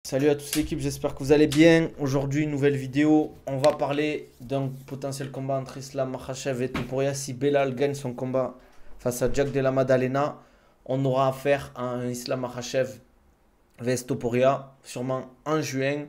Salut à toute l'équipe, j'espère que vous allez bien. Aujourd'hui, nouvelle vidéo. On va parler d'un potentiel combat entre Islam Makhachev et Topuria. Si Belal gagne son combat face à Jack Della Maddalena, on aura affaire à un Islam Makhachev vs Topuria, sûrement en juin.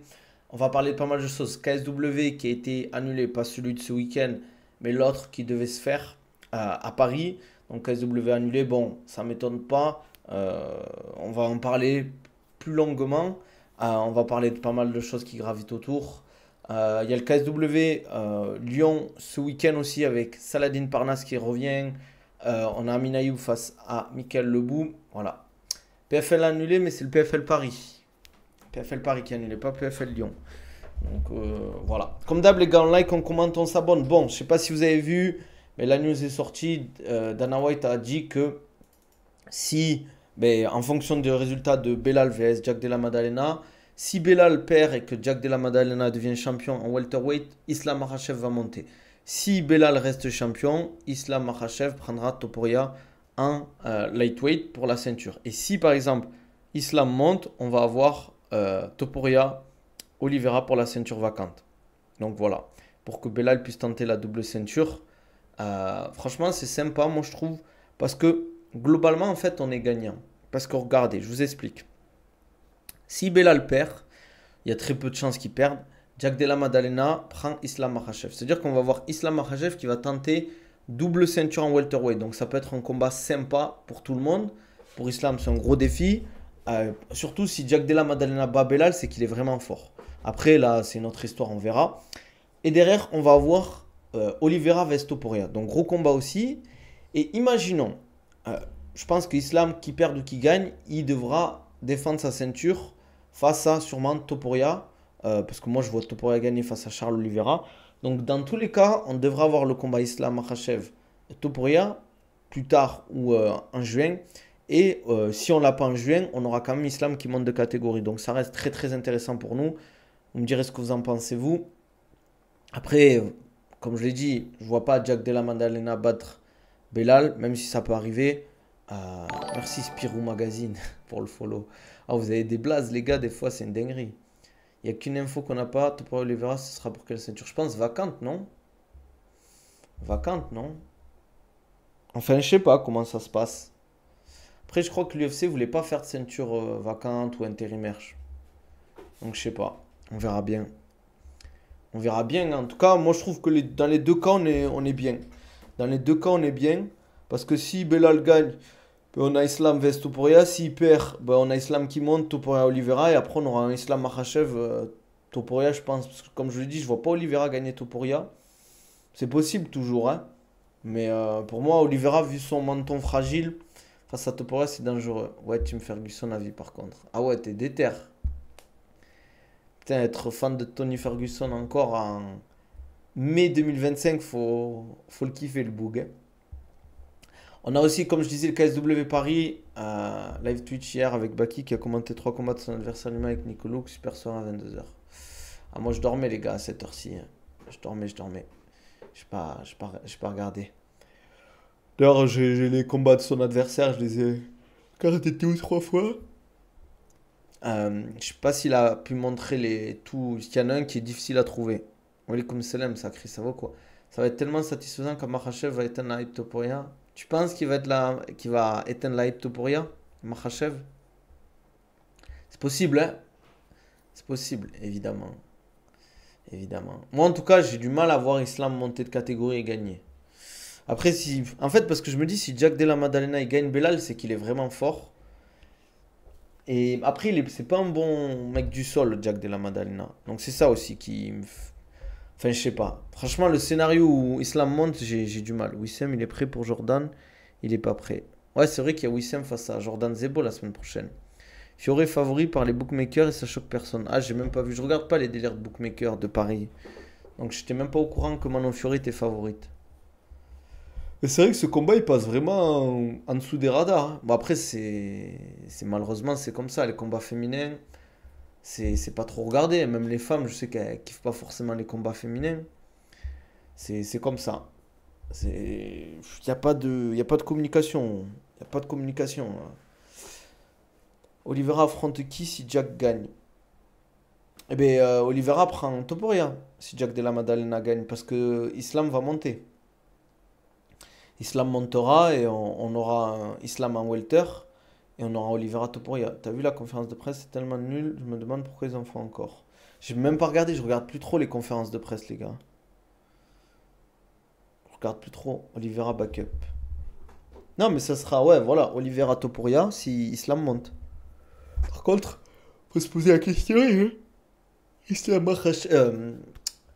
On va parler de pas mal de choses. KSW qui a été annulé, pas celui de ce week-end, mais l'autre qui devait se faire à Paris. Donc KSW annulé, bon, ça m'étonne pas. On va en parler plus longuement. On va parler de pas mal de choses qui gravitent autour. Il y a le KSW Lyon ce week-end aussi avec Saladin Parnasse qui revient. On a Amin Ayoub face à Michael Lebou. Voilà. PFL annulé, mais c'est le PFL Paris. PFL Paris qui est annulé, pas PFL Lyon. Donc voilà. Comme d'hab, les gars, on like, on commente, on s'abonne. Bon, je sais pas si vous avez vu, mais la news est sortie. Dana White a dit que si, en fonction des résultats de Belal vs Jack Della Maddalena, si Belal perd et que Jack Della Maddalena devient champion en welterweight, Islam Makhachev va monter. Si Belal reste champion, Islam Makhachev prendra Topuria en lightweight pour la ceinture. Et si par exemple Islam monte, on va avoir Topuria Oliveira pour la ceinture vacante. Donc voilà, pour que Belal puisse tenter la double ceinture. Franchement, c'est sympa, moi je trouve, parce que globalement, en fait, on est gagnant. Parce que regardez, je vous explique. Si Belal perd, il y a très peu de chances qu'il perde. Jack Della Maddalena prend Islam Makhachev. C'est-à-dire qu'on va voir Islam Makhachev qui va tenter double ceinture en welterweight. Donc ça peut être un combat sympa pour tout le monde. Pour Islam, c'est un gros défi. Surtout si Jack Della Maddalena bat Belal, c'est qu'il est vraiment fort. Après, là, c'est une autre histoire, on verra. Et derrière, on va avoir Oliveira vs Topuria. Donc gros combat aussi. Et imaginons, je pense qu'Islam, qui perd ou qui gagne, il devra défendre sa ceinture face à sûrement Topuria. Parce que moi, je vois Topuria gagner face à Charles Oliveira. Donc, dans tous les cas, on devra avoir le combat Islam Makhachev Topuria plus tard ou en juin. Et si on l'a pas en juin, on aura quand même Islam qui monte de catégorie. Donc, ça reste très très intéressant pour nous. Vous me direz ce que vous en pensez, vous. Après, comme je l'ai dit, je vois pas Jack Della Maddalena battre Belal, même si ça peut arriver. Merci Spirou Magazine pour le follow. Ah, vous avez des blazes, les gars, des fois, c'est une dinguerie. Il n'y a qu'une info qu'on n'a pas. Topuria Oliveira, ce sera pour quelle ceinture? Je pense vacante, non? Vacante, non? Enfin, je sais pas comment ça se passe. Après, je crois que l'UFC voulait pas faire de ceinture vacante ou intérimaire. Donc, je sais pas. On verra bien. On verra bien. En tout cas, moi, je trouve que dans les deux cas, on est bien. Dans les deux cas, on est bien. Parce que si Belal gagne, on a Islam vs Topuria. S'il perd, on a Islam qui monte, Topuria Oliveira. Et après, on aura un Islam Makhachev Topuria, je pense. Parce que, comme je l'ai dit, je vois pas Oliveira gagner Topuria. C'est possible toujours, hein. Mais pour moi, Oliveira, vu son menton fragile, face à Topuria, c'est dangereux. Ouais, Tim Ferguson à vie, par contre. Ah ouais, t'es déter. Putain, être fan de Tony Ferguson encore en mai 2025, faut le kiffer, le boug, hein. On a aussi, comme je disais, le KSW Paris, live Twitch hier avec Baki qui a commenté 3 combats de son adversaire lui avec Nicolou, super soir à 22h. Ah, moi je dormais les gars à cette heure-ci, hein. Je dormais. J'ai pas regardé. D'ailleurs, j'ai les combats de son adversaire, je les ai regardés 2 ou 3 fois. Je sais pas s'il a pu montrer tout. Il y en a un qui est difficile à trouver. Walaikum salam, ça crie, ça va quoi? Ça va être tellement satisfaisant quand Makhachev va éteindre la hype Topuria. Tu penses qu'il va éteindre la hype Topuria, Makhachev? C'est possible, hein? C'est possible, évidemment. Évidemment. Moi, en tout cas, j'ai du mal à voir Islam monter de catégorie et gagner. Après, si. En fait, parce que je me dis, si Jack Della Maddalena il gagne Belal, c'est qu'il est vraiment fort. Et après, c'est pas un bon mec du sol, Jack Della Maddalena. Donc, c'est ça aussi qui me. Enfin, je sais pas. Franchement, le scénario où Islam monte, j'ai du mal. Wissem, il est prêt pour Jordan. Il est pas prêt. Ouais, c'est vrai qu'il y a Wissem face à Jordan Zebo la semaine prochaine. Fioré favori par les bookmakers et ça choque personne. Ah, j'ai même pas vu. Je regarde pas les délires de bookmakers de Paris. Donc, j'étais même pas au courant que Manon Fioré était favorite. Mais c'est vrai que ce combat, il passe vraiment en dessous des radars, hein. Bon, après, malheureusement, c'est comme ça. Les combats féminins, c'est pas trop regardé. Même les femmes, je sais qu'elles kiffent pas forcément les combats féminins. C'est comme ça. Il n'y a pas de communication. Il n'y a pas de communication, hein. Oliveira affronte qui si Jack gagne? Eh bien, Oliveira prend Topuria si Jack Della Maddalena gagne parce que Islam va monter. Islam montera et on aura Islam en welter et on aura Oliveira Topuria. T'as vu la conférence de presse, c'est tellement nul, je me demande pourquoi ils en font encore. J'ai même pas regardé, je regarde plus trop les conférences de presse, les gars. Je regarde plus trop. Oliveira backup. Non, mais ça sera, ouais, voilà, Oliveira Topuria si Islam monte. Par contre, faut se poser la question, hein. Islam Makhachev.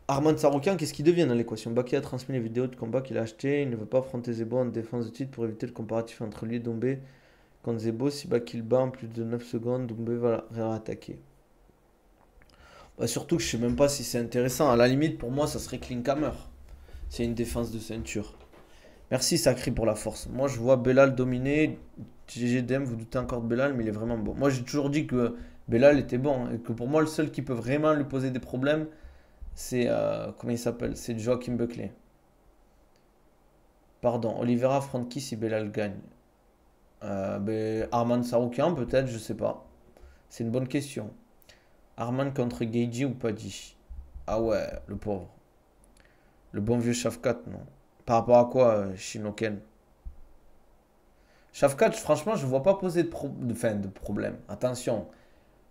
Arman Saroukian, qu'est-ce qu'il devient dans l'équation? Baki a transmis les vidéos de combat qu'il a achetées. Il ne veut pas affronter Zebo en défense de titre pour éviter le comparatif entre lui et Doumbé. Contre Zebo, si Baki le bat en plus de 9 secondes, Doumbé va réattaquer. Bah, surtout que je sais même pas si c'est intéressant. À la limite, pour moi, ça serait Klinkhammer. C'est une défense de ceinture. Merci Sacri pour la force. Moi, je vois Belal dominer. GGDM, vous doutez encore de Belal, mais il est vraiment bon. Moi, j'ai toujours dit que Belal était bon, hein, et que pour moi, le seul qui peut vraiment lui poser des problèmes, c'est, comment il s'appelle? C'est Joachim Buckley. Pardon, Oliveira affronte qui si Belal gagne? Arman Saroukian, peut-être, je sais pas. C'est une bonne question. Arman contre Geiji ou Paddy? Ah ouais, le pauvre. Le bon vieux Shafkat, non. Par rapport à quoi, Shinoken? Shafkat, franchement, je vois pas poser de problème. Attention,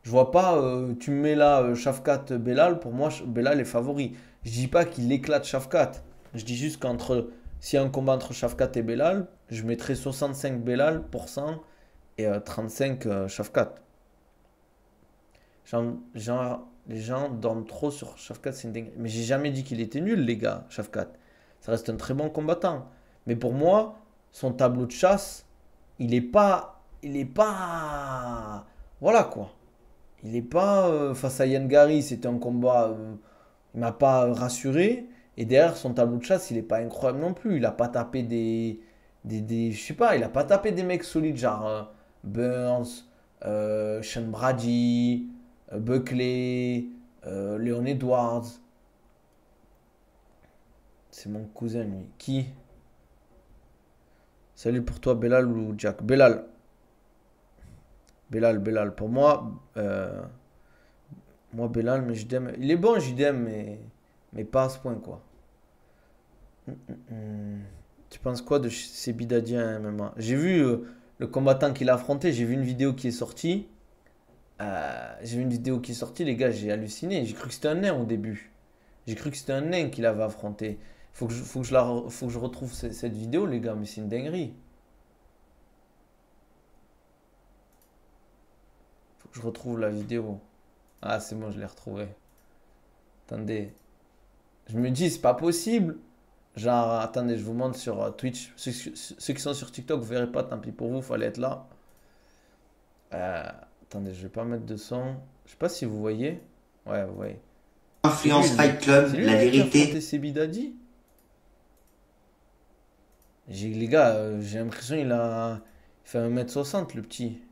je vois pas, tu me mets là Shafkat Belal, pour moi Belal est favori. Je dis pas qu'il éclate Shafkat. Je dis juste qu'entre, s'il y a un combat entre Shafkat et Belal, je mettrais 65 Belal pour cent et 35 Shafkat. Les gens dorment trop sur Shafkat, c'est une dingue. Mais j'ai jamais dit qu'il était nul, les gars, Shafkat. Ça reste un très bon combattant. Mais pour moi, son tableau de chasse, il est pas. Il est pas. Voilà quoi. Il est pas. Face à Yann Gary, c'était un combat. Il m'a pas rassuré. Et derrière, son tableau de chasse, il est pas incroyable non plus. Il a pas tapé je sais pas, il a pas tapé des mecs solides, genre Burns, Sean Brady, Buckley, Leon Edwards. C'est mon cousin, lui. Qui? Salut pour toi, Belal ou Jack? Belal. Belal. Pour moi, Belal, mais JDM. Il est bon, JDM, mais pas à ce point, quoi. Tu penses quoi de ces bidadiens MMA? J'ai vu le combattant qu'il a affronté, j'ai vu une vidéo qui est sortie. Les gars, j'ai halluciné. J'ai cru que c'était un nain au début. J'ai cru que c'était un nain qu'il avait affronté. Faut que je retrouve cette vidéo, les gars, mais c'est une dinguerie. Faut que je retrouve la vidéo. Ah, c'est bon, je l'ai retrouvée. Attendez. Je me dis, c'est pas possible. Genre, attendez, je vous montre sur Twitch. Ceux qui sont sur TikTok, vous verrez pas, tant pis pour vous, fallait être là. Attendez, je vais pas mettre de son. Je sais pas si vous voyez. Ouais, vous voyez. Influence Fight Club, C'est lui, la le mec qui a vérité. affronté Sebidadi. Les gars, j'ai l'impression il fait 1m60 le petit.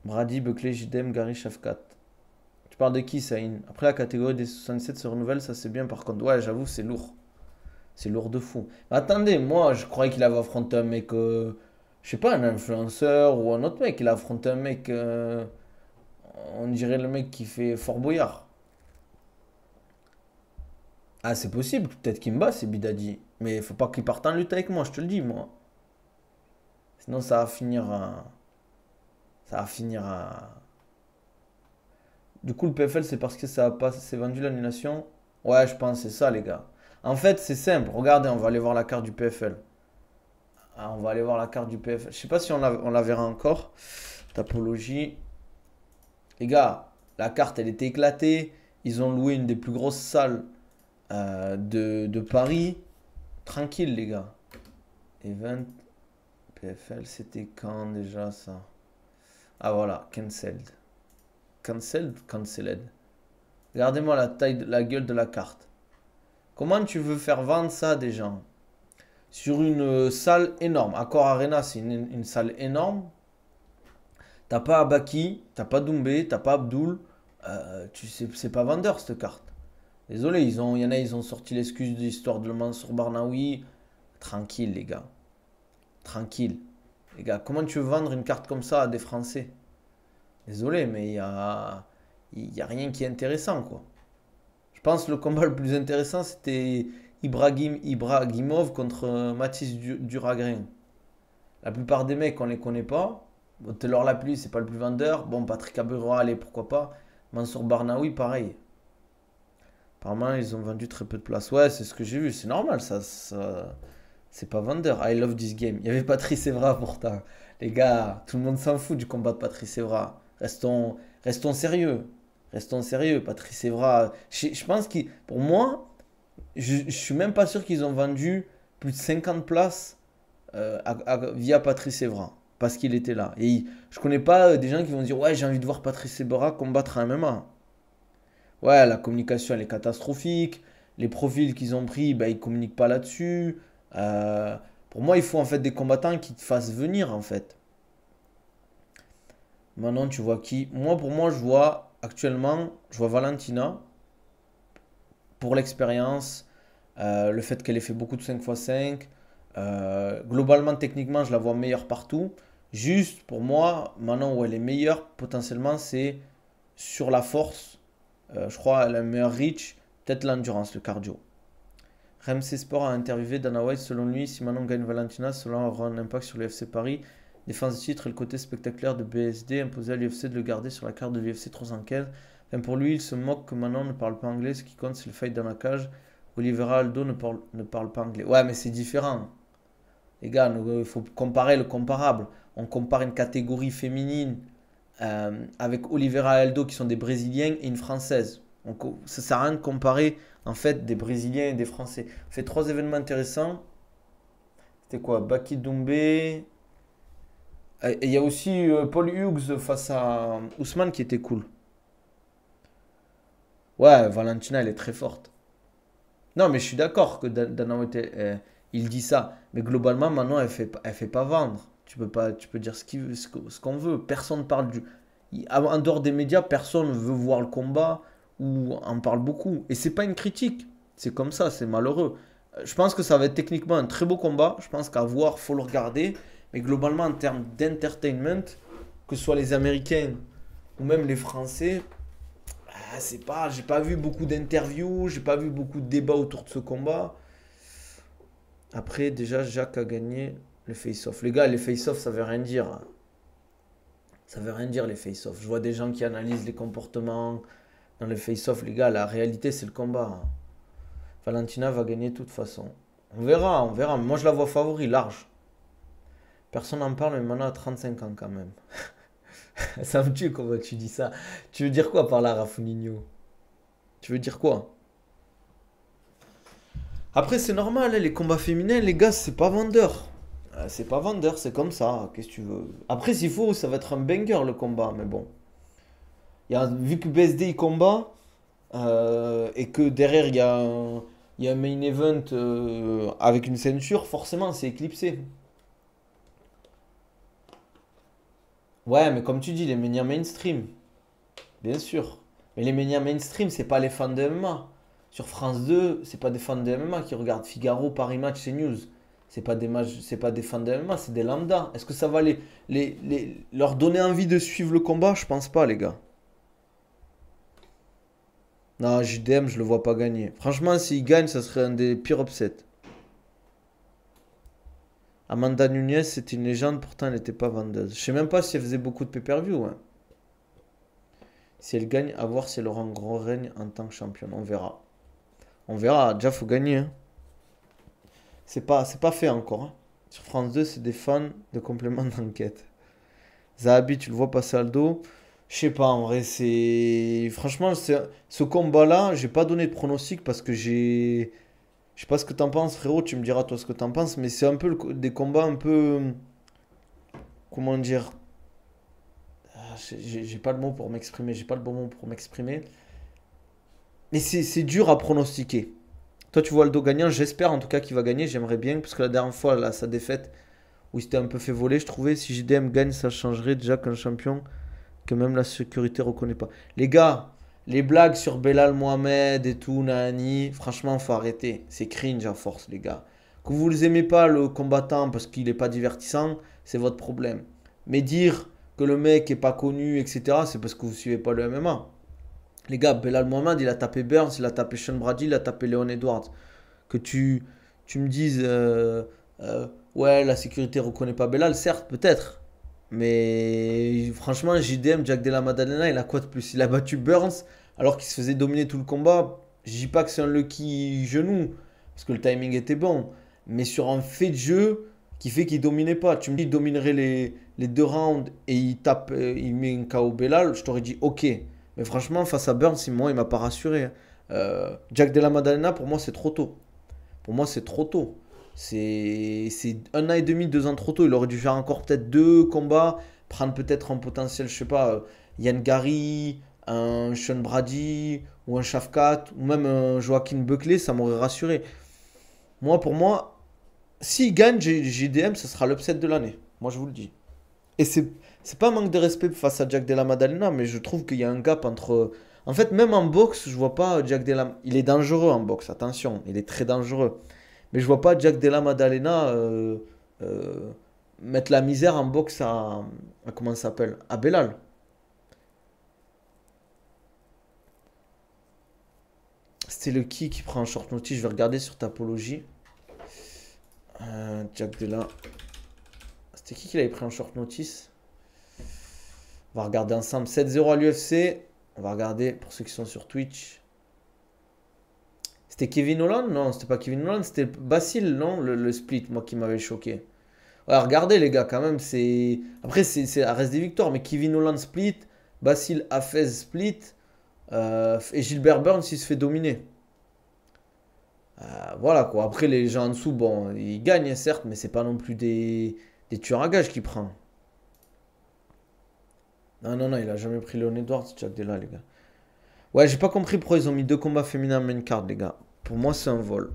Brady, Buckley, JDM, Gary, Shafkat. Tu parles de qui, Saïn? Après, la catégorie des 67 se renouvelle, ça c'est bien par contre. Ouais, j'avoue, c'est lourd. C'est lourd de fou. Mais attendez, moi, je croyais qu'il avait affronté un mec, je sais pas, un influenceur ou un autre mec. Il a affronté un mec, on dirait le mec qui fait Fort Boyard. Ah, c'est possible, peut-être qu'il me bat, c'est Bidadi. Mais faut pas qu'il parte en lutte avec moi, je te le dis, moi. Sinon, ça va finir à... Ça va finir à... Du coup, le PFL, c'est parce que ça a pas... c'est vendu l'annulation. Ouais, je pense, c'est ça, les gars. En fait, c'est simple. Regardez, on va aller voir la carte du PFL. Ah, on va aller voir la carte du PFL. Je sais pas si on la verra encore. Topologie. Les gars, la carte, elle était éclatée. Ils ont loué une des plus grosses salles de Paris. Tranquille, les gars. Event PFL, c'était quand déjà ça? Ah voilà, cancelled. Cancelled. Regardez-moi la taille, la gueule de la carte. Comment tu veux faire vendre ça des gens? Sur une salle énorme. Accor Arena, c'est une salle énorme. T'as pas Abaki, t'as pas Doumbé, t'as pas Abdul. Tu sais, c'est pas vendeur cette carte. Désolé, il y en a, ils ont sorti l'excuse de l'histoire de Mansour Barnaoui. Tranquille, les gars. Tranquille. Les gars, comment tu veux vendre une carte comme ça à des Français? Désolé, mais il n'y a rien qui est intéressant, quoi. Je pense que le combat le plus intéressant, c'était Ibragimov contre Mathis Duragrin. La plupart des mecs, on les connaît pas. Bon, Taylor Lapli, c'est pas le plus vendeur. Bon, Patrick Aburoa, allez, pourquoi pas. Mansour Barnaoui, pareil. Apparemment, ils ont vendu très peu de places. Ouais, c'est ce que j'ai vu. C'est normal, c'est pas vendeur. I love this game. Il y avait Patrice Evra pourtant. Les gars, tout le monde s'en fout du combat de Patrice Evra. Restons sérieux. Restons sérieux. Patrice Evra, je pense que pour moi, je suis même pas sûr qu'ils ont vendu plus de 50 places via Patrice Evra. Parce qu'il était là. Et je connais pas des gens qui vont dire ouais, j'ai envie de voir Patrice Evra combattre un MMA. Ouais, la communication elle est catastrophique. Les profils qu'ils ont pris, bah, ils communiquent pas là-dessus. Euh, pour moi, il faut en fait des combattants qui te fassent venir en fait. Maintenant, tu vois qui? Moi, pour moi, je vois actuellement, je vois Valentina pour l'expérience, le fait qu'elle ait fait beaucoup de 5x5. Globalement, techniquement, je la vois meilleure partout. Juste pour moi, maintenant où elle est meilleure, potentiellement, c'est sur la force. Je crois elle a un meilleur reach, peut-être l'endurance, le cardio. Ramsey Sport a interviewé Dana White. Selon lui, si Manon gagne Valentina, cela aura un impact sur l'UFC Paris. Défense de titre et le côté spectaculaire de BSD imposait à l'UFC de le garder sur la carte de l'UFC 315. Enfin, pour lui, il se moque que Manon ne parle pas anglais. Ce qui compte, c'est le fight dans la cage. Oliveira Aldo ne parle pas anglais. Ouais, mais c'est différent. Les gars, il faut comparer le comparable. On compare une catégorie féminine avec Oliveira et Aldo qui sont des Brésiliens et une Française. Donc, ça sert à rien de comparer en fait des Brésiliens et des Français. On fait trois événements intéressants. C'était quoi? Baki Doumbé. Et il y a aussi Paul Hughes face à Ousmane qui était cool. Ouais, Valentina, elle est très forte. Non, mais je suis d'accord que Dana White, il dit ça. Mais globalement, maintenant, elle fait pas vendre. Tu peux dire ce qu'on veut. Personne parle du. En dehors des médias, personne veut voir le combat ou en parle beaucoup. Et c'est pas une critique. C'est comme ça, c'est malheureux. Je pense que ça va être techniquement un très beau combat. Je pense qu'à voir, faut le regarder. Mais globalement, en termes d'entertainment, que ce soit les Américains ou même les Français, j'ai pas vu beaucoup d'interviews, j'ai pas vu beaucoup de débats autour de ce combat. Après, déjà, Jacques a gagné le face-off. Les gars, les face-off, ça veut rien dire. Ça veut rien dire, les face-off. Je vois des gens qui analysent les comportements dans les face-off. Les gars, la réalité, c'est le combat. Valentina va gagner de toute façon. On verra, on verra. Moi, je la vois favori, large. Personne n'en parle, mais maintenant, à 35 ans quand même. Ça me tue comment tu dis ça. Tu veux dire quoi par là, Rafuninho? Tu veux dire quoi? Après, c'est normal, hein, les combats féminins, les gars, c'est pas vendeur. C'est pas vendeur, c'est comme ça. Qu'est-ce que tu veux? Après, s'il faut, ça va être un banger le combat, mais bon. Vu que BSD il combat, et que derrière il y a un main event avec une ceinture, forcément, c'est éclipsé. Ouais, mais comme tu dis, les médias mainstream, bien sûr. Mais les médias mainstream, c'est pas les fans de MMA. Sur France 2, c'est pas des fans de MMA qui regardent Figaro, Paris Match, CNews. C'est pas des fans de MMA, c'est des lambda. Est-ce que ça va leur donner envie de suivre le combat? Je pense pas, les gars. Non, JDM, je le vois pas gagner. Franchement, s'il gagne, ça serait un des pires upsets. Amanda Nunes, c'était une légende, pourtant elle n'était pas vendeuse. Je sais même pas si elle faisait beaucoup de pay-per-view, hein. Si elle gagne, à voir si elle aura un gros règne en tant que championne. On verra. On verra. Déjà, faut gagner, hein. C'est pas fait encore, hein. Sur France 2, c'est des fans de complément d'enquête. Zahabi, tu le vois passer Aldo. Je sais pas, en vrai, c'est. Franchement, ce combat-là, j'ai pas donné de pronostic parce que j'ai. Je sais pas ce que t'en penses, frérot. Tu me diras toi ce que t'en penses, mais c'est un peu des combats un peu. Comment dire? J'ai pas le mot pour m'exprimer. J'ai pas le bon mot pour m'exprimer. Mais c'est dur à pronostiquer. Toi, tu vois Aldo gagnant. J'espère en tout cas qu'il va gagner. J'aimerais bien, parce que la dernière fois, là, sa défaite, où il s'était un peu fait voler, je trouvais si JDM gagne, ça changerait déjà qu'un champion que même la sécurité reconnaît pas. Les gars, les blagues sur Belal Mohamed et tout, Nani, franchement, faut arrêter. C'est cringe à force, les gars. Que vous les aimez pas, le combattant, parce qu'il est pas divertissant, c'est votre problème. Mais dire que le mec est pas connu, etc., c'est parce que vous suivez pas le MMA. Les gars, Belal Mohamed, il a tapé Burns, il a tapé Sean Brady, il a tapé Leon Edwards. Que tu me dises, euh, ouais, la sécurité reconnaît pas Belal, certes, peut-être. Mais franchement, JDM, Jack Della Maddalena, il a quoi de plus? Il a battu Burns alors qu'il se faisait dominer tout le combat. Je dis pas que c'est un lucky genou, parce que le timing était bon. Mais sur un fait de jeu qui fait qu'il dominait pas. Tu me dis, il dominerait les deux rounds et il tape, il met un KO Belal, je t'aurais dit ok. Mais franchement, face à Burns, moi, il m'a pas rassuré. Jack Della Maddalena, pour moi, c'est trop tôt. Pour moi, c'est trop tôt. C'est 1 an et demi, 2 ans trop tôt. Il aurait dû faire encore peut-être 2 combats, prendre peut-être en potentiel, je sais pas, Yann Gary, un Sean Brady, ou un Shafkat, ou même un Joaquin Buckley, ça m'aurait rassuré. Moi, pour moi, s'il gagne JDM, ce sera l'upset de l'année. Moi, je vous le dis. Et c'est pas un manque de respect face à Jack Della Maddalena, mais je trouve qu'il y a un gap entre. En fait, même en boxe, je vois pas Jack Della. Il est dangereux en boxe, attention, il est très dangereux. Mais je vois pas Jack Della Maddalena euh, mettre la misère en boxe comment ça s'appelle? À Belal. C'était le qui prend un short notice. Je vais regarder sur Tapologie. Jack Della. C'était qui l'avait pris en short notice? On va regarder ensemble. 7-0 à l'UFC. On va regarder pour ceux qui sont sur Twitch. C'était Kevin Holland? Non, c'était pas Kevin Holland, c'était Basile, non? Le split, moi qui m'avait choqué. Ouais, regardez les gars, quand même, c'est. Après, ça reste des victoires, mais Kevin Holland split, Basile Hafez split, et Gilbert Burns, il se fait dominer. Voilà quoi. Après, les gens en dessous, bon, ils gagnent, certes, mais c'est pas non plus des tueurs à gages qu'il prend. Non, non, non, il a jamais pris Leon Edwards, Jack Della, les gars. Ouais, j'ai pas compris pourquoi ils ont mis 2 combats féminins en main card, les gars. Pour moi, c'est un vol.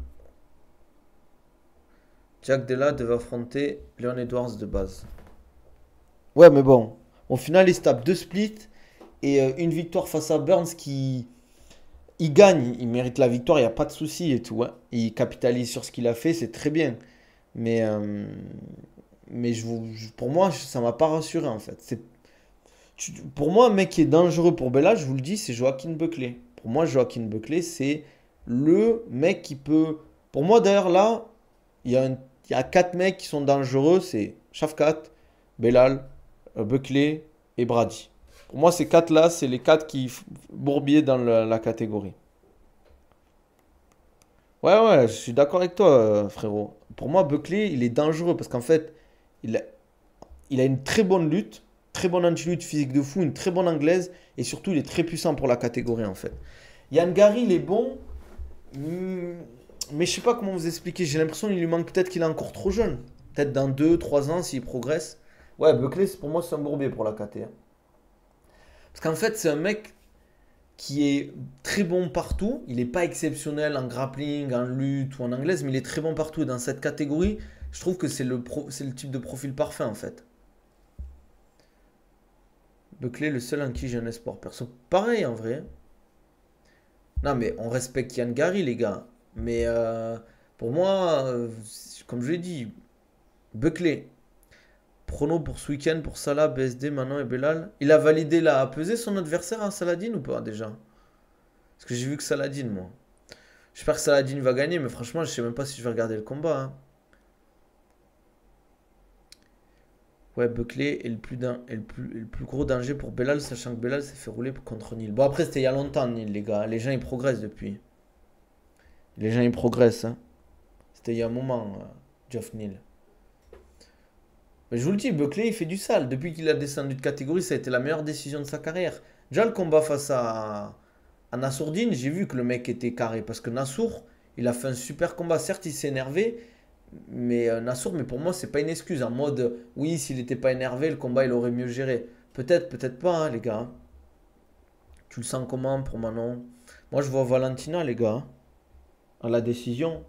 Jack Della devait affronter Leon Edwards de base. Ouais, mais bon. Au final, il se tape 2 splits et une victoire face à Burns qui. Il gagne, il mérite la victoire, il n'y a pas de souci et tout, hein. Il capitalise sur ce qu'il a fait, c'est très bien. Mais, pour moi, ça m'a pas rassuré en fait. Pour moi, un mec qui est dangereux pour Bella, je vous le dis, c'est Joaquin Buckley. Pour moi, Joaquin Buckley, c'est le mec qui peut. Pour moi, d'ailleurs, là, il y a 4 mecs qui sont dangereux, c'est Shafkat, Belal, Buckley et Brady. Pour moi, ces 4-là, c'est les 4 qui bourbier dans la catégorie. Ouais, ouais, je suis d'accord avec toi, frérot. Pour moi, Buckley, il est dangereux parce qu'en fait, il a, il a une très bonne lutte, très bonne anti-lutte physique de fou, une très bonne anglaise et surtout, il est très puissant pour la catégorie en fait. Yann Gary, il est bon, mais je sais pas comment vous expliquer. J'ai l'impression qu'il lui manque peut-être qu'il est encore trop jeune. Peut-être dans 2, 3 ans s'il progresse. Ouais, Buckley, pour moi, c'est un bourbier pour la KT, hein. Parce qu'en fait, c'est un mec qui est très bon partout. Il n'est pas exceptionnel en grappling, en lutte ou en anglaise, mais il est très bon partout. Et dans cette catégorie, je trouve que c'est le type de profil parfait en fait. Buckley, le seul en qui j'ai un espoir perso. Pareil en vrai. Non, mais on respecte Yann Gary, les gars. Mais pour moi, comme je l'ai dit, Buckley, prono pour ce week-end pour Salah, BSD, Manon et Belal. Il a validé la pesée son adversaire à Saladin ou pas déjà? Parce que j'ai vu que Saladin, moi. J'espère que Saladin va gagner, mais franchement, je sais même pas si je vais regarder le combat, hein. Ouais, Buckley est le plus gros danger pour Belal, sachant que Belal s'est fait rouler contre Neil. Bon, après, c'était il y a longtemps, Neil, les gars. Les gens, ils progressent depuis. Les gens, ils progressent, hein. C'était il y a un moment, Geoff Neal. Mais je vous le dis, Buckley, il fait du sale. Depuis qu'il a descendu de catégorie, ça a été la meilleure décision de sa carrière. Déjà, le combat face à Nassourdine, j'ai vu que le mec était carré. Parce que Nassour, il a fait un super combat. Certes, il s'est énervé. Mais Nassour, mais pour moi, c'est pas une excuse. En mode, oui, s'il n'était pas énervé, le combat, il aurait mieux géré. Peut-être, peut-être pas, hein, les gars. Tu le sens comment pour Manon? Moi, je vois Valentina, les gars, hein, à la décision.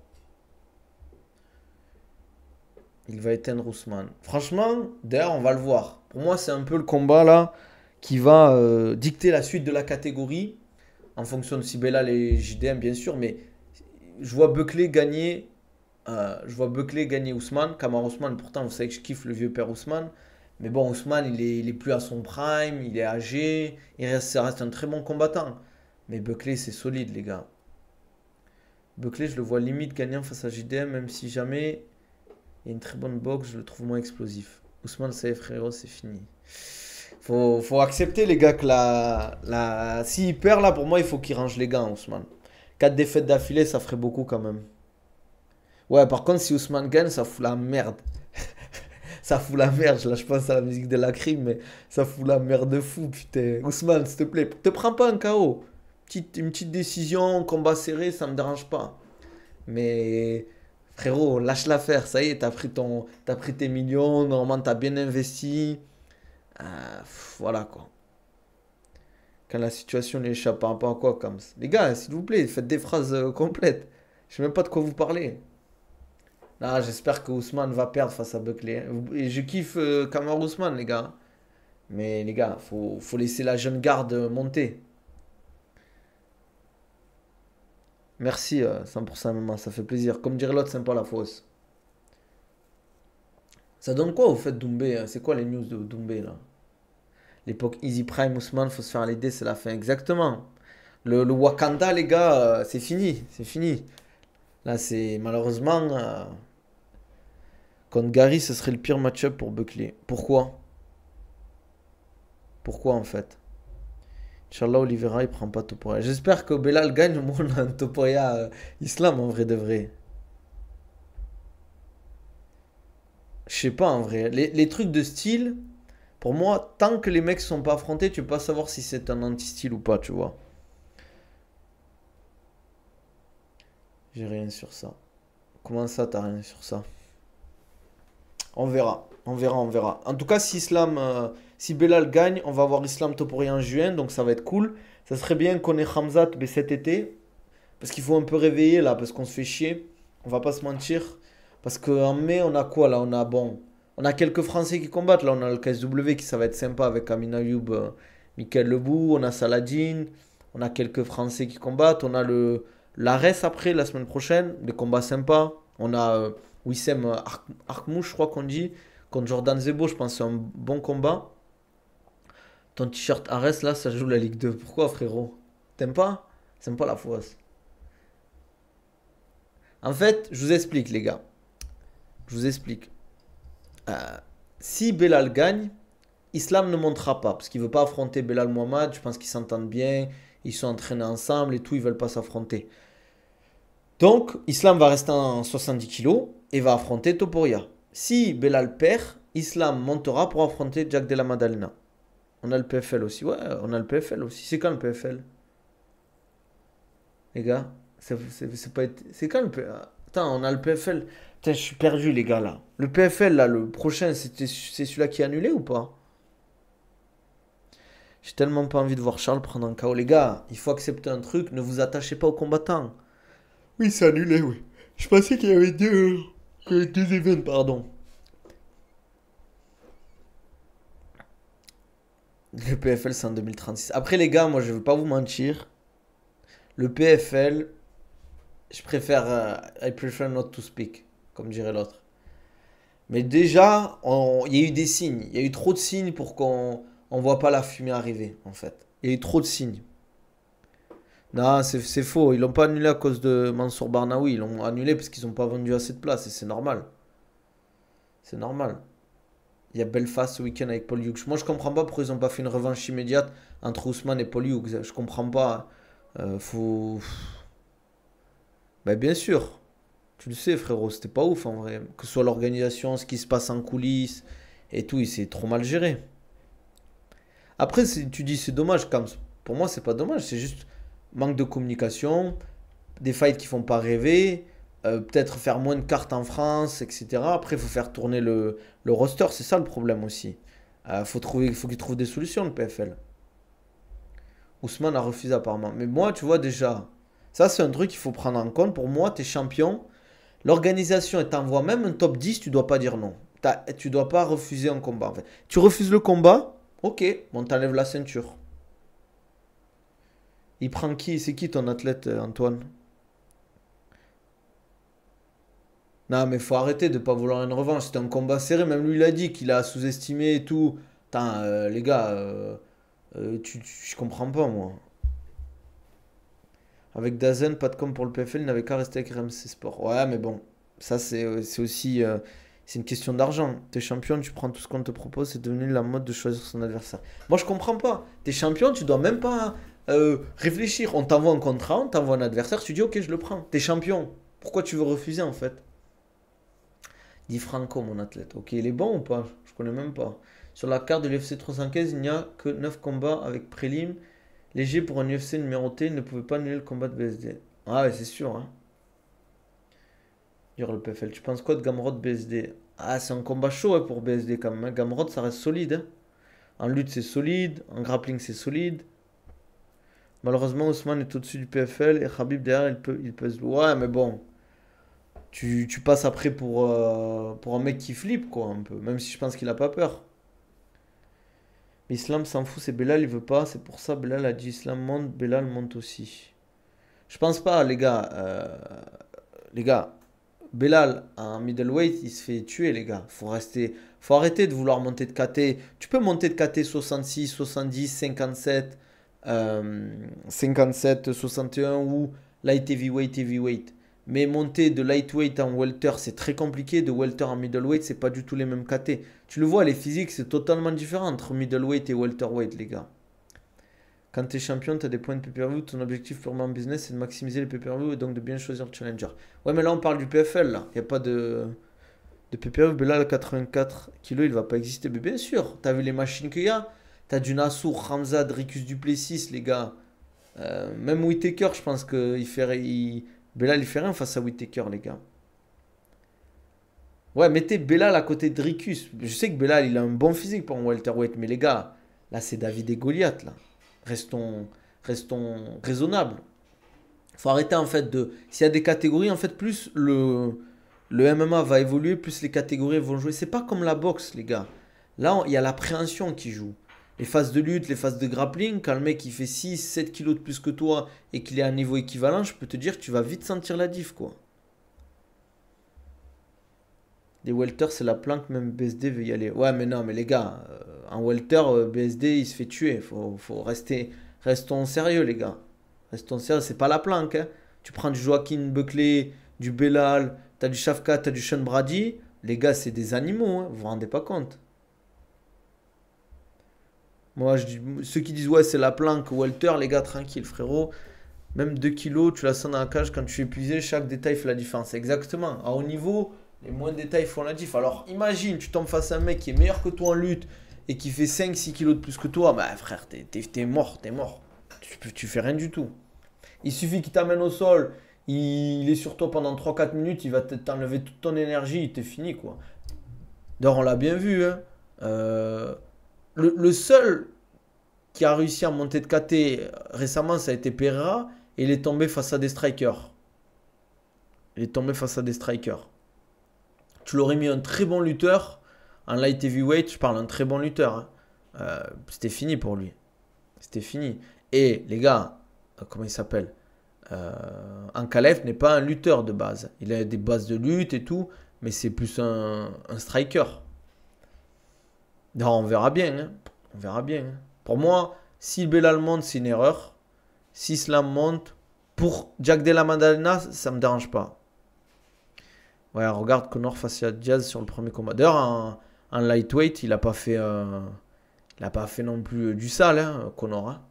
Il va éteindre Ousmane. Franchement, d'ailleurs, on va le voir. Pour moi, c'est un peu le combat là qui va dicter la suite de la catégorie en fonction de si Belal et JDM, bien sûr. Mais je vois Buckley gagner. Je vois Buckley gagner Ousmane. Kamar Ousmane, pourtant, vous savez que je kiffe le vieux père Ousmane. Mais bon, Ousmane, il est plus à son prime. Il est âgé. Ça reste un très bon combattant. Mais Buckley, c'est solide, les gars. Buckley, je le vois limite gagnant face à JDM, même si jamais il y a une très bonne boxe, je le trouve moins explosif. Ousmane, ça y est, frérot, c'est fini. Faut accepter, les gars, que s'il perd, là, pour moi, il faut qu'il range les gants, Ousmane. 4 défaites d'affilée, ça ferait beaucoup quand même. Ouais, par contre, si Ousmane gagne, ça fout la merde. Ça fout la merde. Là, je pense à la musique de la crime, mais ça fout la merde de fou, putain. Ousmane, s'il te plaît, te prends pas un KO. Une petite décision, combat serré, ça me dérange pas. Mais frérot, lâche l'affaire. Ça y est, t'as pris tes millions. Normalement, t'as bien investi. Voilà quoi. Quand la situation lui échappe par rapport à quoi, comme ça. Les gars, s'il vous plaît, faites des phrases complètes. Je sais même pas de quoi vous parlez. Là, j'espère que Ousmane va perdre face à Buckley. Et je kiffe Kamaru Ousmane, les gars. Mais les gars, faut laisser la jeune garde monter. Merci 100% maman, ça fait plaisir. Comme dirait l'autre, sympa la fausse. Ça donne quoi au fait Doumbé? C'est quoi les news de Doumbé là? L'époque Easy Prime, Ousmane, faut se faire l'aider, c'est la fin. Exactement. Le Wakanda, les gars, c'est fini. C'est fini. Là, c'est malheureusement. Contre Gary, ce serait le pire match-up pour Buckley. Pourquoi? Pourquoi en fait? Inch'Allah, Oliveira, il prend pas Topuria. J'espère que Belal gagne au moins on a un Topuria Islam en vrai de vrai. Je sais pas en vrai. Les trucs de style, pour moi, tant que les mecs sont pas affrontés, tu peux pas savoir si c'est un anti-style ou pas, tu vois. J'ai rien sur ça. Comment ça, t'as rien sur ça? On verra. On verra, on verra. En tout cas, si Belal gagne, on va avoir Islam Topuria en juin, donc ça va être cool. Ça serait bien qu'on ait Khamzat cet été. Parce qu'il faut un peu réveiller là, parce qu'on se fait chier. On va pas se mentir. Parce qu'en mai, on a quoi là? On a quelques Français qui combattent. Là, on a le KSW qui ça va être sympa avec Amin Ayoub, Michael Lebou. On a Saladin. On a quelques Français qui combattent. On a l'Ares après, la semaine prochaine. Des combats sympas. On a Wissem Arkmouche, je crois qu'on dit. Contre Jordan Zebo, je pense que c'est un bon combat. Ton t-shirt Ares là, ça joue la Ligue 2. Pourquoi frérot? T'aimes pas? T'aimes pas la fausse? En fait, je vous explique, les gars. Je vous explique. Euh, Si Belal gagne, Islam ne montera pas. Parce qu'il veut pas affronter Belal Mohamed. Je pense qu'ils s'entendent bien. Ils sont entraînés ensemble et tout. Ils veulent pas s'affronter. Donc, Islam va rester en 70 kilos et va affronter Topuria. Si Belal perd, Islam montera pour affronter Jack Della Maddalena. On a le PFL aussi. Ouais, on a le PFL aussi. C'est quand le PFL? Les gars, c'est pas... C'est quand le PFL? Attends, on a le PFL. Putain, je suis perdu, les gars, là. Le PFL, là, le prochain, c'est celui-là qui est annulé ou pas? J'ai tellement pas envie de voir Charles prendre un KO. Les gars, il faut accepter un truc. Ne vous attachez pas aux combattants. Oui, c'est annulé, oui. Je pensais qu'il y avait deux événements, pardon. Le PFL, c'est en 2036. Après, les gars, moi, je veux pas vous mentir. Le PFL, je préfère... I prefer not to speak, comme dirait l'autre. Mais déjà, il y a eu des signes. Il y a eu trop de signes pour qu'on voit pas la fumée arriver, en fait. Il y a eu trop de signes. Non, c'est faux. Ils l'ont pas annulé à cause de Mansour Barnaoui. Ils l'ont annulé parce qu'ils n'ont pas vendu assez de places. Et c'est normal. C'est normal. Il y a Belfast ce week-end avec Paul Hughes. Moi, je comprends pas pourquoi ils n'ont pas fait une revanche immédiate entre Ousmane et Paul Hughes. Je comprends pas. Faut... Ben, bien sûr. Tu le sais, frérot. C'était pas ouf, en vrai. Que ce soit l'organisation, ce qui se passe en coulisses et tout. Il s'est trop mal géré. Après, tu dis c'est dommage, Kams. Pour moi, c'est pas dommage. C'est juste manque de communication. Des fights qui font pas rêver. Peut-être faire moins de cartes en France, etc. Après, il faut faire tourner le roster. C'est ça le problème aussi. Faut qu'il trouve des solutions, le PFL. Ousmane a refusé apparemment. Mais moi, tu vois déjà, ça c'est un truc qu'il faut prendre en compte. Pour moi, tu es champion. L'organisation t'envoie même un top 10, tu dois pas dire non. Tu dois pas refuser un combat en fait. Tu refuses le combat, ok, on t'enlève la ceinture. Il prend qui? C'est qui ton athlète, Antoine? Non, mais faut arrêter de pas vouloir une revanche. C'était un combat serré. Même lui, il a dit qu'il a sous-estimé et tout. Putain, les gars, je comprends pas, moi. Avec Dazen, pas de com pour le PFL, il n'avait qu'à rester avec RMC Sport. Ouais, mais bon, ça c'est aussi c'est une question d'argent. T'es champion, tu prends tout ce qu'on te propose, c'est devenu la mode de choisir son adversaire. Moi, je comprends pas. T'es champion, tu dois même pas réfléchir. On t'envoie un contrat, on t'envoie un adversaire, tu dis ok, je le prends. T'es champion. Pourquoi tu veux refuser en fait? Dit Franco, mon athlète. Ok, il est bon ou pas? Je connais même pas. Sur la carte de l'UFC 315, il n'y a que 9 combats avec prélim. Léger pour un UFC numéroté, il ne pouvait pas annuler le combat de BSD. Ah ouais, c'est sûr. Hein. Dire le PFL. Tu penses quoi de Gamrot BSD? Ah, c'est un combat chaud ouais, pour BSD quand même. Hein. Gamrot, ça reste solide. Hein. En lutte, c'est solide. En grappling, c'est solide. Malheureusement, Ousmane est au-dessus du PFL et Khabib derrière, il pèse lourd. Ouais, mais bon. Tu passes après pour un mec qui flippe, quoi, un peu. Même si je pense qu'il a pas peur. Mais Islam s'en fout, c'est Belal, il veut pas. C'est pour ça, Belal a dit Islam monte, Belal monte aussi. Je pense pas, les gars. Les gars, Belal, en middleweight, il se fait tuer, les gars. Faut arrêter de vouloir monter de KT. Tu peux monter de KT 66, 70, 57, 57, 61 ou light heavyweight, heavyweight. Mais monter de lightweight en welter, c'est très compliqué. De welter en middleweight, c'est pas du tout les mêmes KT. Tu le vois, les physiques, c'est totalement différent entre middleweight et welterweight, les gars. Quand tu es champion, tu as des points de pay-per-view. Ton objectif purement business, c'est de maximiser les pay-per-view et donc de bien choisir le challenger. Ouais, mais là, on parle du PFL, là. Il n'y a pas de pay-per-view. Mais là, le 84 kilos, il va pas exister. Mais bien sûr, tu as vu les machines qu'il y a. Tu as du Nassour, Ramzad, Ricus Duplessis, les gars. Même Whittaker, je pense que Belal, il fait rien face à Whittaker, les gars. Ouais, mettez Belal à côté de Ricus. Je sais que Belal, il a un bon physique pour un welterweight. Mais les gars, là, c'est David et Goliath, là. Restons raisonnables. Faut arrêter en fait de. S'il y a des catégories, en fait, plus le MMA va évoluer, plus les catégories vont jouer. C'est pas comme la boxe, les gars. Là, il y a l'appréhension qui joue. Les phases de lutte, les phases de grappling, quand le mec il fait 6, 7 kilos de plus que toi et qu'il est à un niveau équivalent, je peux te dire que tu vas vite sentir la diff, quoi. Des welters, c'est la planque, même BSD veut y aller. Ouais, mais non, mais les gars, en welter, BSD, il se fait tuer. Faut rester. Restons sérieux, les gars. Restons sérieux, c'est pas la planque. Hein. Tu prends du Joaquin Buckley, du Belal, t'as du Shafkat, t'as du Sean Brady. Les gars, c'est des animaux, hein. Vous vous rendez pas compte. Moi, ceux qui disent, ouais, c'est la planque, welter, les gars, tranquille, frérot. Même 2 kilos, tu la sens dans la cage quand tu es épuisé, chaque détail fait la différence. Exactement. À haut niveau, les moindres détails font la diff. Alors imagine, tu tombes face à un mec qui est meilleur que toi en lutte et qui fait 5-6 kilos de plus que toi. Bah frère, t'es mort, t'es mort. Tu fais rien du tout. Il suffit qu'il t'amène au sol, il est sur toi pendant 3-4 minutes, il va t'enlever toute ton énergie, il t'est fini quoi. D'ailleurs, on l'a bien vu. Hein. Le seul qui a réussi à monter de KT récemment, ça a été Pereira. Et il est tombé face à des strikers. Il est tombé face à des strikers. Tu l'aurais mis un très bon lutteur en light heavyweight, je parle un très bon lutteur. Hein. C'était fini pour lui. C'était fini. Et les gars, comment il s'appelle Ankalev n'est pas un lutteur de base. Il a des bases de lutte et tout, mais c'est plus un striker. Non, on verra bien. Hein. On verra bien. Hein. Pour moi, si Belal monte, c'est une erreur. Si Islam monte, pour Jack Della Maddalena, ça me dérange pas. Ouais, regarde Connor face à Diaz sur le premier combat. D'ailleurs, en lightweight, il a pas fait non plus du sale, hein, Connor. Hein.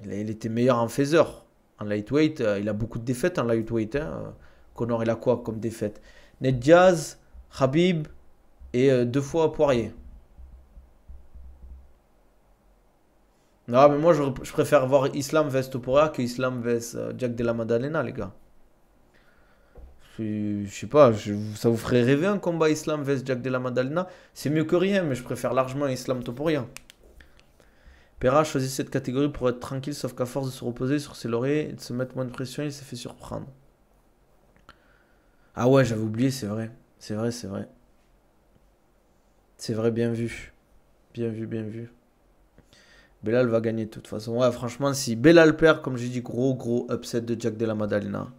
Il était meilleur en phaser. En lightweight, il a beaucoup de défaites en lightweight. Hein. Connor, il a quoi comme défaite? Ned Diaz, Khabib et 2 fois Poirier. Non, mais moi, je préfère voir Islam vs Topuria que Islam vs Jack Della Maddalena, les gars. Je sais pas, ça vous ferait rêver un combat Islam vs Jack Della Maddalena? C'est mieux que rien, mais je préfère largement Islam Topuria. Pereira a choisi cette catégorie pour être tranquille, sauf qu'à force de se reposer sur ses lauriers et de se mettre moins de pression, il s'est fait surprendre. Ah ouais, j'avais oublié, c'est vrai. C'est vrai, c'est vrai. C'est vrai, bien vu. Bien vu, bien vu. Belal va gagner de toute façon. Ouais, franchement, si Belal perd, comme j'ai dit, gros upset de Jack Della Maddalena.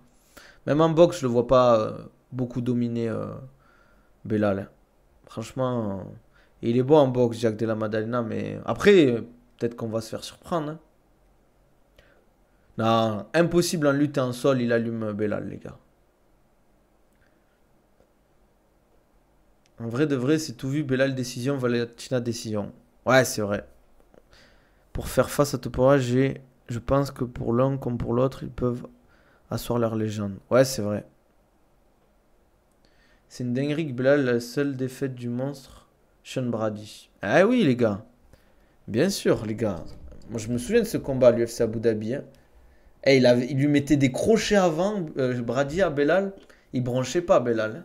Même en boxe, je le vois pas beaucoup dominer Belal. Hein. Franchement, il est bon en boxe, Jack Della Maddalena, mais après, peut-être qu'on va se faire surprendre. Hein. Non, impossible en lutte et en sol, il allume Belal, les gars. En vrai de vrai, c'est tout vu. Belal décision, Valentina décision. Ouais, c'est vrai. Pour faire face à Topuria, je pense que pour l'un comme pour l'autre, ils peuvent asseoir leur légende. Ouais, c'est vrai. C'est une dinguerie que Belal, la seule défaite du monstre, Sean Brady. Ah oui, les gars. Bien sûr, les gars. Moi, je me souviens de ce combat à l'UFC Abu Dhabi, hein. Eh, il lui mettait des crochets avant, Brady à Belal. Il branchait pas, Belal, hein.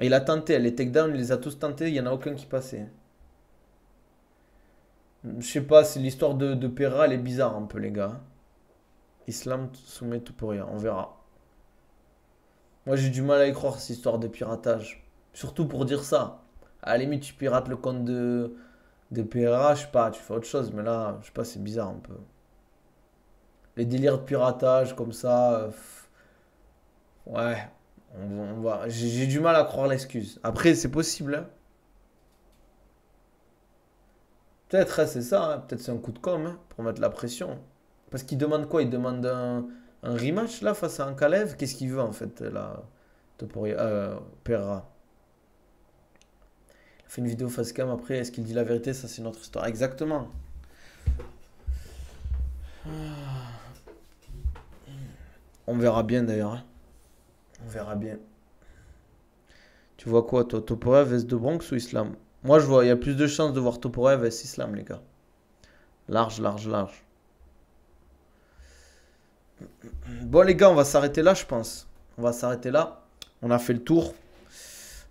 Et il a tenté, les takedowns, il les a tous tentés, il n'y en a aucun qui passait. Je sais pas, c'est l'histoire de Pereira, elle est bizarre un peu, les gars. Islam soumet tout pour rien, on verra. Moi, j'ai du mal à y croire, cette histoire de piratage. Surtout pour dire ça. À la limite, tu pirates le compte de Pereira, je sais pas, tu fais autre chose, mais là, je sais pas, c'est bizarre un peu. Les délires de piratage comme ça, ouais, on va. J'ai du mal à croire l'excuse. Après, c'est possible, hein. Peut-être, hein, c'est ça, hein. Peut-être c'est un coup de com', hein, pour mettre la pression. Parce qu'il demande quoi? Il demande un rematch là face à un Kalev? Qu'est-ce qu'il veut en fait là, Pereira? Il fait une vidéo face cam après, est-ce qu'il dit la vérité? Ça c'est notre histoire. Exactement. On verra bien d'ailleurs, hein. On verra bien. Tu vois quoi toi? Topuria vs de Bronx ou Islam? Moi je vois, il y a plus de chances de voir Topuria vs Islam les gars. Large, large, large. Bon les gars, on va s'arrêter là je pense. On va s'arrêter là. On a fait le tour.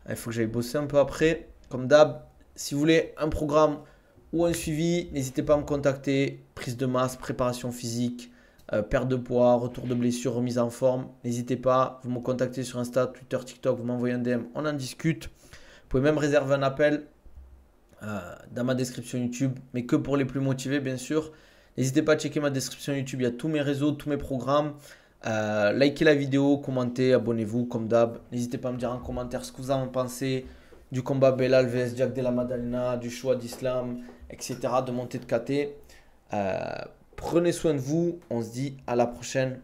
Il faut que j'aille bosser un peu après. Comme d'hab, si vous voulez un programme ou un suivi, n'hésitez pas à me contacter. Prise de masse, préparation physique, perte de poids, retour de blessure, remise en forme. N'hésitez pas, vous me contactez sur Insta, Twitter, TikTok, vous m'envoyez un DM, on en discute. Vous pouvez même réserver un appel dans ma description YouTube, mais que pour les plus motivés bien sûr. N'hésitez pas à checker ma description YouTube, il y a tous mes réseaux, tous mes programmes. Likez la vidéo, commentez, abonnez-vous comme d'hab. N'hésitez pas à me dire en commentaire ce que vous en pensez du combat Belal vs Jack Della Maddalena, du choix d'Islam, etc. de montée de KT. Prenez soin de vous, on se dit à la prochaine.